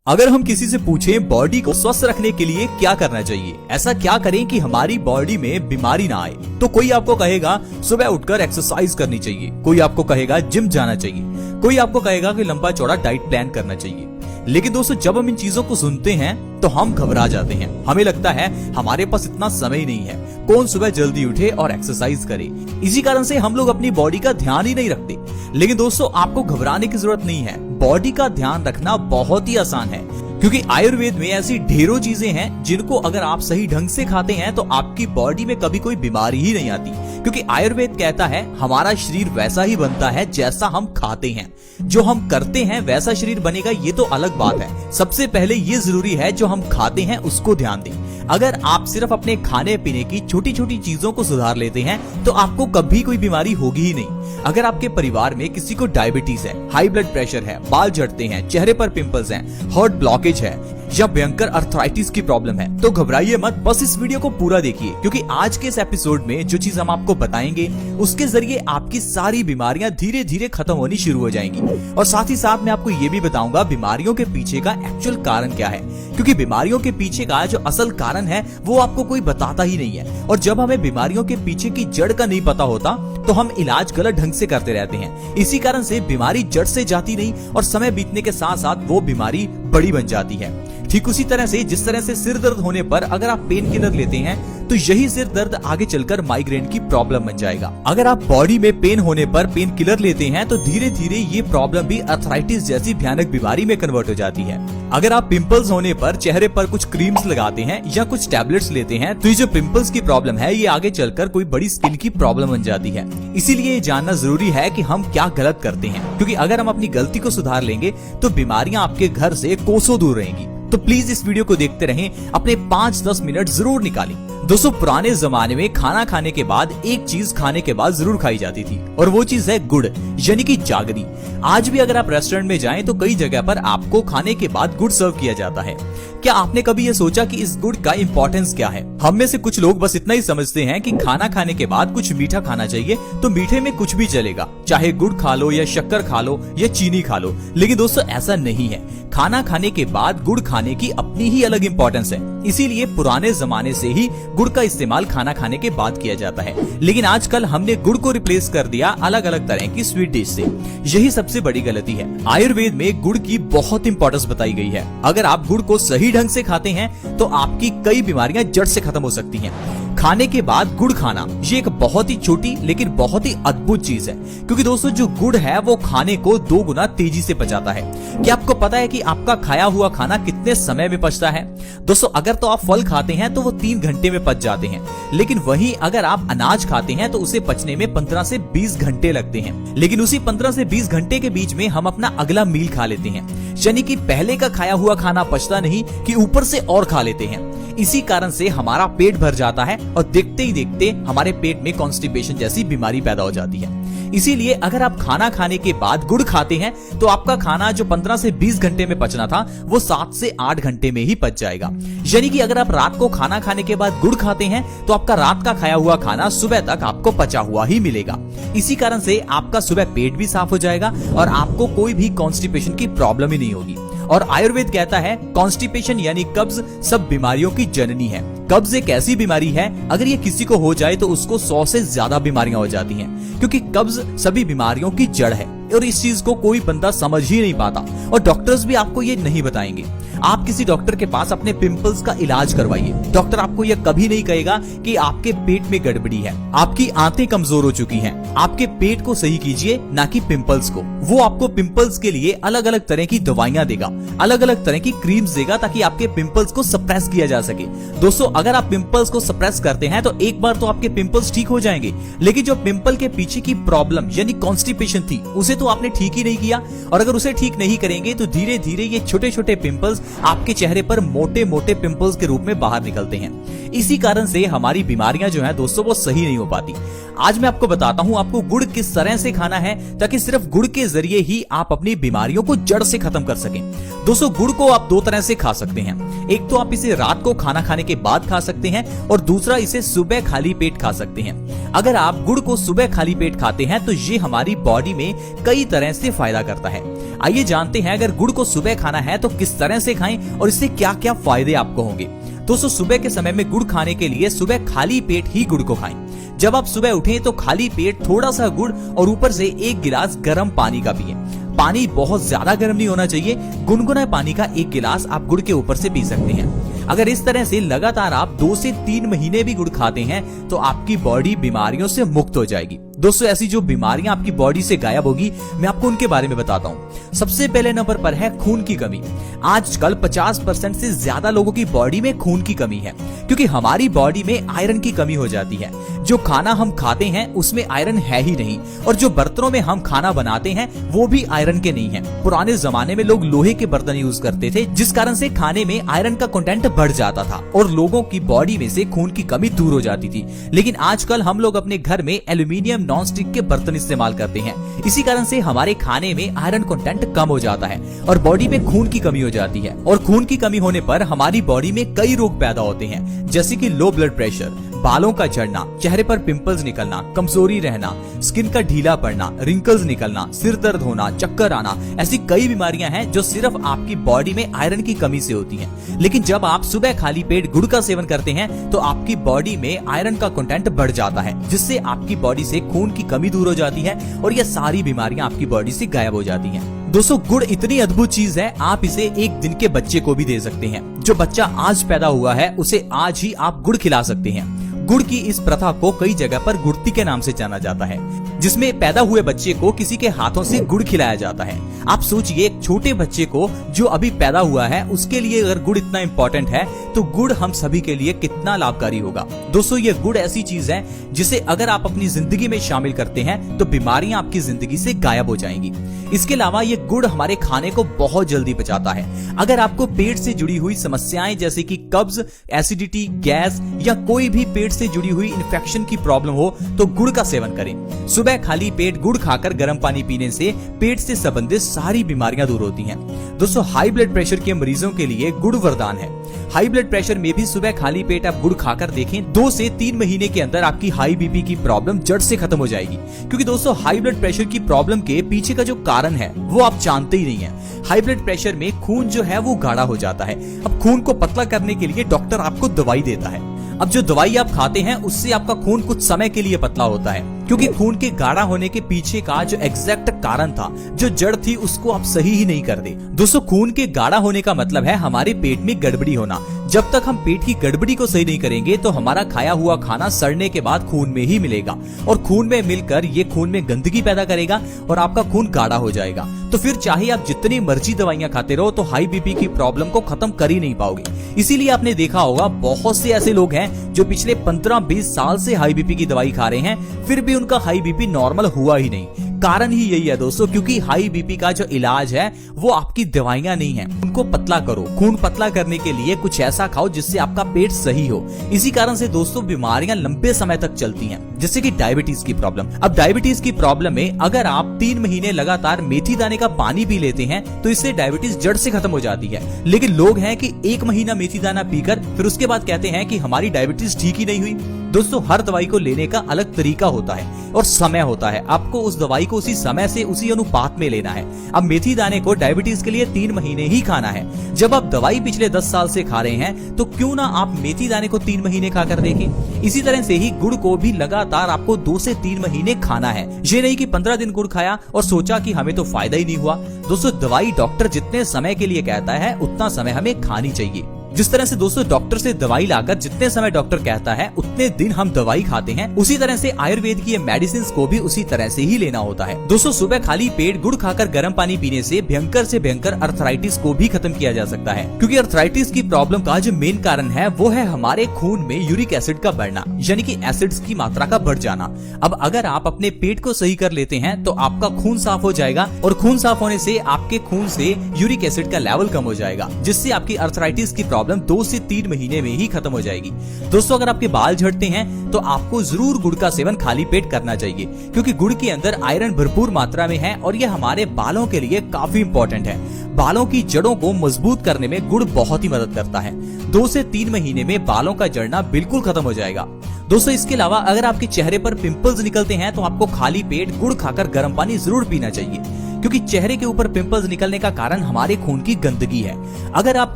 अगर हम किसी से पूछें बॉडी को स्वस्थ रखने के लिए क्या करना चाहिए, ऐसा क्या करें कि हमारी बॉडी में बीमारी ना आए, तो कोई आपको कहेगा सुबह उठकर एक्सरसाइज करनी चाहिए, कोई आपको कहेगा जिम जाना चाहिए, कोई आपको कहेगा कि लंबा चौड़ा डाइट प्लान करना चाहिए। लेकिन दोस्तों, जब हम इन चीजों को सुनते हैं तो हम घबरा जाते हैं। हमें लगता है हमारे पास इतना समय नहीं है, कौन सुबह जल्दी उठे और एक्सरसाइज करे। इसी कारण से हम लोग अपनी बॉडी का ध्यान ही नहीं रखते। लेकिन दोस्तों, आपको घबराने की जरूरत नहीं है। बॉडी का ध्यान रखना बहुत ही आसान है, क्योंकि आयुर्वेद में ऐसी ढेरों चीजें हैं जिनको अगर आप सही ढंग से खाते हैं तो आपकी बॉडी में कभी कोई बीमारी ही नहीं आती। क्योंकि आयुर्वेद कहता है हमारा शरीर वैसा ही बनता है जैसा हम खाते हैं। जो हम करते हैं वैसा शरीर बनेगा, ये तो अलग बात है। सबसे पहले ये जरूरी है जो हम खाते हैं उसको ध्यान दें। अगर आप सिर्फ अपने खाने पीने की छोटी छोटी चीजों को सुधार लेते हैं तो आपको कभी कोई बीमारी होगी ही नहीं। अगर आपके परिवार में किसी को डायबिटीज है, हाई ब्लड प्रेशर है, बाल झड़ते हैं, चेहरे पर पिंपल्स हैं, हार्ट ब्लॉकेज है या भयंकर अर्थराइटिस की प्रॉब्लम है, तो घबराइए मत, बस इस वीडियो को पूरा देखिए। क्योंकि आज के इस एपिसोड में जो चीज हम आपको बताएंगे उसके जरिए आपकी सारी बीमारियां धीरे धीरे खत्म होनी शुरू हो जाएंगी। और साथ ही साथ मैं आपको ये भी बताऊंगा बीमारियों के पीछे का एक्चुअल कारण क्या है। क्योंकि बीमारियों के पीछे का जो असल कारण है वो आपको कोई बताता ही नहीं है। और जब हमें बीमारियों के पीछे की जड़ का नहीं पता होता तो हम इलाज गलत ढंग से करते रहते हैं। इसी कारण से बीमारी जड़ से जाती नहीं और समय बीतने के साथ साथ वो बीमारी बड़ी बन जाती है। ठीक उसी तरह से जिस तरह से सिर दर्द होने पर अगर आप पेन किलर लेते हैं तो यही सिर दर्द आगे चलकर माइग्रेन की प्रॉब्लम बन जाएगा। अगर आप बॉडी में पेन होने पर पेन किलर लेते हैं तो धीरे धीरे ये प्रॉब्लम भी अर्थराइटिस जैसी भयानक बीमारी में कन्वर्ट हो जाती है। अगर आप पिंपल्स होने पर चेहरे पर कुछ क्रीम्स लगाते हैं या कुछ टैबलेट्स लेते हैं तो ये जो पिंपल्स की प्रॉब्लम है ये आगे चलकर कोई बड़ी स्किन की प्रॉब्लम बन जाती है। इसीलिए ये जानना जरूरी है कि हम क्या गलत करते हैं, क्योंकि अगर हम अपनी गलती को सुधार लेंगे तो बीमारियां आपके घर से कोसों दूर रहेंगी। तो प्लीज इस वीडियो को देखते रहें, अपने 5-10 मिनट जरूर निकालें। दोस्तों, पुराने जमाने में खाना खाने के बाद एक चीज खाने के बाद जरूर खाई जाती थी और वो चीज है गुड़, यानी कि जागरी। आज भी अगर आप रेस्टोरेंट में जाएं तो कई जगह पर आपको खाने के बाद गुड़ सर्व किया जाता है। क्या आपने कभी ये सोचा कि इस गुड़ का इंपॉर्टेंस क्या है? हम में से कुछ लोग बस इतना ही समझते हैं कि खाना खाने के बाद कुछ मीठा खाना चाहिए, तो मीठे में कुछ भी चलेगा, चाहे गुड़ खा लो या शक्कर खा लो या चीनी खा लो। लेकिन दोस्तों, ऐसा नहीं है। खाना खाने के बाद गुड़ खाने की अपनी ही अलग इंपॉर्टेंस है। इसीलिए पुराने जमाने से ही गुड़ का इस्तेमाल खाना खाने के बाद किया जाता है। लेकिन आजकल हमने गुड़ को रिप्लेस कर दिया अलग अलग तरह की स्वीट डिश से। यही सबसे बड़ी गलती है। आयुर्वेद में गुड़ की बहुत इंपॉर्टेंस बताई गई है। अगर आप गुड़ को सही ढंग से खाते हैं तो आपकी कई बीमारियां जड़ से खत्म हो सकती हैं। खाने के बाद गुड़ खाना ये एक बहुत ही छोटी लेकिन बहुत ही अद्भुत चीज है, क्योंकि दोस्तों जो गुड़ है वो खाने को 2 गुना तेजी से पचाता है। क्या आपको पता है कि आपका खाया हुआ खाना कितने समय में पचता है? दोस्तों, अगर तो आप फल खाते हैं तो वो 3 घंटे में पच जाते हैं, लेकिन वहीं अगर आप अनाज खाते हैं तो उसे पचने में 15 से 20 घंटे लगते हैं। लेकिन उसी 15 से 20 घंटे के बीच में हम अपना अगला मील खा लेते हैं, यानी कि पहले का खाया हुआ खाना पचता नहीं कि ऊपर से और खा लेते हैं। इसी कारण से हमारा पेट भर जाता है और देखते ही देखते हमारे पेट में कॉन्स्टिपेशन जैसी बीमारी पैदा हो जाती है। इसीलिए अगर आप खाना खाने के बाद गुड़ खाते हैं तो आपका खाना जो 15 से 20 घंटे में पचना था वो 7 से 8 घंटे में ही पच जाएगा। यानी कि अगर आप रात को खाना खाने के बाद गुड़ खाते हैं तो आपका रात का खाया हुआ खाना सुबह तक आपको पचा हुआ ही मिलेगा। इसी कारण से आपका सुबह पेट भी साफ हो जाएगा और आपको कोई भी कॉन्स्टिपेशन की प्रॉब्लम ही नहीं होगी। और आयुर्वेद कहता है कॉन्स्टिपेशन यानी कब्ज सब बीमारियों की जननी है। कब्ज एक ऐसी बीमारी है, अगर ये किसी को हो जाए तो उसको 100 से ज्यादा बीमारियां हो जाती हैं, क्योंकि कब्ज सभी बीमारियों की जड़ है। और इस चीज को कोई बंदा समझ ही नहीं पाता और डॉक्टर्स भी आपको ये नहीं बताएंगे। आप किसी डॉक्टर के पास अपने पिंपल्स का इलाज करवाइए, डॉक्टर आपको यह कभी नहीं कहेगा कि आपके पेट में गड़बड़ी है, आपकी आंतें कमजोर हो चुकी हैं। आपके पेट को सही कीजिए, ना कि पिंपल्स को। वो आपको पिंपल्स के लिए अलग अलग तरह की दवाइयां देगा, अलग अलग तरह की क्रीम्स देगा, ताकि आपके पिंपल्स को सप्रेस किया जा सके। दोस्तों, अगर आप पिंपल्स को सप्रेस करते हैं तो एक बार तो आपके पिंपल्स ठीक हो जाएंगे, लेकिन जो पिंपल के पीछे की प्रॉब्लम यानी कॉन्स्टिपेशन थी उसे तो आपने ठीक ही नहीं किया। और अगर उसे ठीक नहीं करेंगे तो धीरे धीरे ये छोटे छोटे पिंपल्स आपके चेहरे पर मोटे मोटे पिंपल्स के रूप में बाहर निकलते हैं। इसी कारण से हमारी बीमारियां जो हैं दोस्तों वो सही नहीं हो पाती। आज मैं आपको बताता हूं आपको गुड़ किस तरह से खाना है ताकि सिर्फ गुड़ के जरिए ही आप अपनी बीमारियों को जड़ से खत्म कर सकें। दोस्तों, गुड़ को आप 2 तरह से खा सकते हैं। एक तो आप इसे रात को खाना खाने के बाद खा सकते हैं और दूसरा इसे सुबह खाली पेट खा सकते हैं। अगर आप गुड़ को सुबह खाली पेट खाते हैं तो ये हमारी बॉडी में कई तरह से फायदा करता है। आइए जानते हैं अगर गुड़ को सुबह खाना है तो किस तरह से खाएं और इससे क्या क्या फायदे आपको होंगे। दोस्तों सुबह के समय में गुड़ खाने के लिए सुबह खाली पेट ही गुड़ को खाएं। जब आप सुबह उठें तो खाली पेट थोड़ा सा गुड़ और ऊपर से 1 गिलास गर्म पानी का पिएं। पानी बहुत ज्यादा गर्म नहीं होना चाहिए, गुनगुना पानी का 1 गिलास आप गुड़ के ऊपर से पी सकते हैं। अगर इस तरह से लगातार आप 2 से 3 महीने भी गुड़ खाते हैं तो आपकी बॉडी बीमारियों से मुक्त हो जाएगी। दोस्तों ऐसी जो बीमारियां आपकी बॉडी से गायब होगी मैं आपको उनके बारे में बताता हूँ। सबसे पहले नंबर पर है खून की कमी। आजकल 50% से ज्यादा लोगों की बॉडी में खून की कमी है क्योंकि हमारी बॉडी में आयरन की कमी हो जाती है। जो खाना हम खाते हैं उसमें आयरन है ही नहीं और जो बर्तनों में हम खाना बनाते हैं वो भी आयरन के नहीं है। पुराने जमाने में लोग लोहे के बर्तन यूज करते थे जिस कारण से खाने में आयरन का कंटेंट बढ़ जाता था और लोगों की बॉडी में से खून की कमी दूर हो जाती थी। लेकिन आजकल हम लोग अपने घर में एल्यूमिनियम नॉन स्टिक के बर्तन इस्तेमाल करते हैं। इसी कारण से हमारे खाने में आयरन कंटेंट कम हो जाता है और बॉडी में खून की कमी हो जाती है। और खून की कमी होने पर हमारी बॉडी में कई रोग पैदा होते हैं जैसे कि लो ब्लड प्रेशर, बालों का झड़ना, चेहरे पर पिंपल्स निकलना, कमजोरी रहना, स्किन का ढीला पड़ना, रिंकल्स निकलना, सिर दर्द होना, चक्कर आना। ऐसी कई बीमारियां हैं जो सिर्फ आपकी बॉडी में आयरन की कमी से होती हैं। लेकिन जब आप सुबह खाली पेट गुड़ का सेवन करते हैं तो आपकी बॉडी में आयरन का कंटेंट बढ़ जाता है जिससे आपकी बॉडी से खून की कमी दूर हो जाती है और ये सारी बीमारियां आपकी बॉडी से गायब हो जाती हैं। दोस्तों गुड़ इतनी अद्भुत चीज है, आप इसे 1 दिन के बच्चे को भी दे सकते हैं। जो बच्चा आज पैदा हुआ है उसे आज ही आप गुड़ खिला सकते हैं। गुड़ की इस प्रथा को कई जगह पर गुड़ती के नाम से जाना जाता है जिसमें पैदा हुए बच्चे को किसी के हाथों से गुड़ खिलाया जाता है। आप सोचिए एक छोटे बच्चे को जो अभी पैदा हुआ है उसके लिए अगर गुड़ इतना इम्पोर्टेंट है तो गुड़ हम सभी के लिए कितना लाभकारी होगा। दोस्तों ये गुड़ ऐसी चीज है जिसे अगर आप अपनी जिंदगी में शामिल करते हैं तो बीमारियां आपकी जिंदगी से गायब हो जाएंगी। इसके अलावा ये गुड़ हमारे खाने को बहुत जल्दी पचाता है। अगर आपको पेट से जुड़ी हुई समस्याएं जैसे कि कब्ज, एसिडिटी, गैस या कोई भी पेट से जुड़ी हुई इन्फेक्शन की प्रॉब्लम हो तो गुड़ का सेवन करें। सुबह खाली पेट गुड़ खाकर गर्म पानी पीने से पेट से संबंधित सारी बीमारियां दूर होती हैं। दोस्तों हाई ब्लड प्रेशर के मरीजों के लिए गुड़ वरदान है। हाई ब्लड प्रेशर में भी सुबह खाली पेट आप गुड़ खाकर देखें, 2 से 3 महीने के अंदर आपकी हाई बीपी की प्रॉब्लम जड़ से खत्म हो जाएगी। क्योंकि दोस्तों हाई ब्लड प्रेशर की प्रॉब्लम के पीछे का जो कारण है वो आप जानते ही नहीं है। हाई ब्लड प्रेशर में खून जो है वो गाढ़ा हो जाता है। अब खून को पतला करने के लिए डॉक्टर आपको दवाई देता है। अब जो दवाई आप खाते हैं उससे आपका खून कुछ समय के लिए पतला होता है क्योंकि खून के गाढ़ा होने के पीछे का जो एग्जैक्ट कारण था, जो जड़ थी, उसको आप सही ही नहीं कर दे। दोस्तों खून के गाढ़ा होने का मतलब है हमारे पेट में गड़बड़ी होना। जब तक हम पेट की गड़बड़ी को सही नहीं करेंगे तो हमारा खाया हुआ खाना सड़ने के बाद खून में ही मिलेगा और खून में मिलकर ये खून में गंदगी पैदा करेगा और आपका खून गाढ़ा हो जाएगा। तो फिर चाहे आप जितनी मर्जी दवाइयां खाते रहो तो हाई बीपी की प्रॉब्लम को खत्म कर ही नहीं पाओगे। इसीलिए आपने देखा होगा बहुत से ऐसे लोग हैं जो पिछले 15-20 साल से हाई बीपी की दवाई खा रहे हैं फिर भी उनका हाई बीपी नॉर्मल हुआ ही नहीं। कारण ही यही है दोस्तों, क्योंकि हाई बीपी का जो इलाज है वो आपकी दवाइयां नहीं है। उनको पतला करो। खून पतला करने के लिए कुछ ऐसा खाओ जिससे आपका पेट सही हो। इसी कारण से दोस्तों बीमारियां लंबे समय तक चलती हैं, जैसे कि डायबिटीज की प्रॉब्लम। अब डायबिटीज की प्रॉब्लम में अगर आप 3 महीने लगातार मेथी दाने का पानी पी लेते हैं तो इससे डायबिटीज जड़ से खत्म हो जाती है। लेकिन लोग हैं कि 1 महीना मेथी दाना पीकर फिर उसके बाद कहते हैं कि हमारी डायबिटीज ठीक ही नहीं हुई। दोस्तों हर दवाई को लेने का अलग तरीका होता है और समय होता है। आपको उस दवाई को उसी समय से उसी अनुपात में लेना है। अब मेथी दाने को डायबिटीज के लिए 3 महीने ही खाना है। जब आप दवाई पिछले 10 साल से खा रहे हैं तो क्यों ना आप मेथी दाने को 3 महीने खाकर देखें। इसी तरह से ही गुड़ को भी लगातार आपको 2 से 3 महीने खाना है। ये नहीं कि 15 दिन गुड़ खाया और सोचा कि हमें तो फायदा ही नहीं हुआ। दोस्तों दवाई डॉक्टर जितने समय के लिए कहता है उतना समय हमें खानी चाहिए। जिस तरह से दोस्तों डॉक्टर से दवाई लाकर जितने समय डॉक्टर कहता है उतने दिन हम दवाई खाते हैं, उसी तरह से आयुर्वेद की मेडिसिन को भी उसी तरह से ही लेना होता है। दोस्तों सुबह खाली पेट गुड़ खाकर गर्म पानी पीने से भयंकर से भयंकर अर्थराइटिस को भी खत्म किया जा सकता है। क्योंकि अर्थराइटिस की प्रॉब्लम का जो मेन कारण है वो है हमारे खून में यूरिक एसिड का बढ़ना, यानी कि एसिड्स की मात्रा का बढ़ जाना। अब अगर आप अपने पेट को सही कर लेते हैं तो आपका खून साफ हो जाएगा और खून साफ होने से आपके खून से यूरिक एसिड का लेवल कम हो जाएगा, जिससे आपकी अर्थराइटिस की प्रॉब्लम 2 से 3 महीने में ही खत्म हो जाएगी। दोस्तों अगर आपके बाल झड़ते हैं तो आपको जरूर गुड़ का सेवन खाली पेट करना चाहिए, क्योंकि गुड़ के अंदर आयरन भरपूर मात्रा में है और यह हमारे बालों के लिए काफी इंपॉर्टेंट है। बालों की जड़ों को मजबूत करने में गुड़ बहुत ही मदद करता है। 2 से 3 महीने में बालों का झड़ना बिल्कुल खत्म हो जाएगा। दोस्तों इसके अलावा अगर आपके चेहरे पर पिंपल्स निकलते हैं तो आपको खाली पेट गुड़ खाकर गर्म पानी जरूर पीना चाहिए, क्योंकि चेहरे के ऊपर पिंपल्स निकलने का कारण हमारे खून की गंदगी है। अगर आप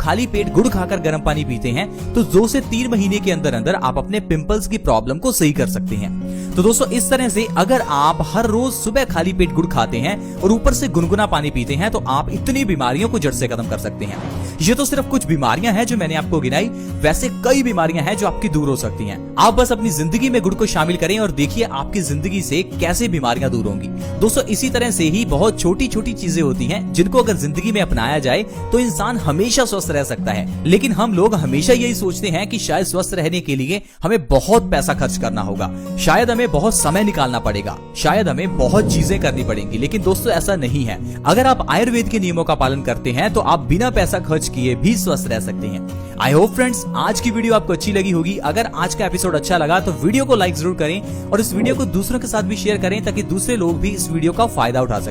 खाली पेट गुड़ खाकर गर्म पानी पीते हैं तो 2 से 3 महीने के अंदर अंदर आप अपने पिंपल्स की प्रॉब्लम को सही कर सकते हैं। तो दोस्तों इस तरह से अगर आप हर रोज सुबह खाली पेट गुड़ खाते हैं और ऊपर से गुनगुना पानी पीते हैं तो आप इतनी बीमारियों को जड़ से खत्म कर सकते हैं। ये तो सिर्फ कुछ बीमारियां हैं जो मैंने आपको गिनाई, वैसे कई बीमारियां हैं जो आपकी दूर हो सकती हैं। आप बस अपनी जिंदगी में गुड़ को शामिल करें और देखिए आपकी जिंदगी से कैसे बीमारियां दूर होंगी। दोस्तों इसी तरह से ही बहुत छोटी छोटी चीजें होती हैं जिनको अगर जिंदगी में अपनाया जाए तो इंसान हमेशा स्वस्थ रह सकता है। लेकिन हम लोग हमेशा यही सोचते हैं कि शायद स्वस्थ रहने के लिए हमें बहुत पैसा खर्च करना होगा, शायद हमें बहुत समय निकालना पड़ेगा, शायद हमें बहुत चीजें करनी पड़ेंगी। लेकिन दोस्तों ऐसा नहीं है। अगर आप आयुर्वेद के नियमों का पालन करते हैं तो आप बिना पैसा खर्च किए भी स्वस्थ रह सकते हैं। आई होप फ्रेंड्स आज की वीडियो आपको अच्छी लगी होगी। अगर आज का एपिसोड अच्छा लगा तो वीडियो को लाइक जरूर करें और इस वीडियो को दूसरों के साथ भी शेयर करें ताकि दूसरे लोग भी इस वीडियो का फायदा उठा सकें।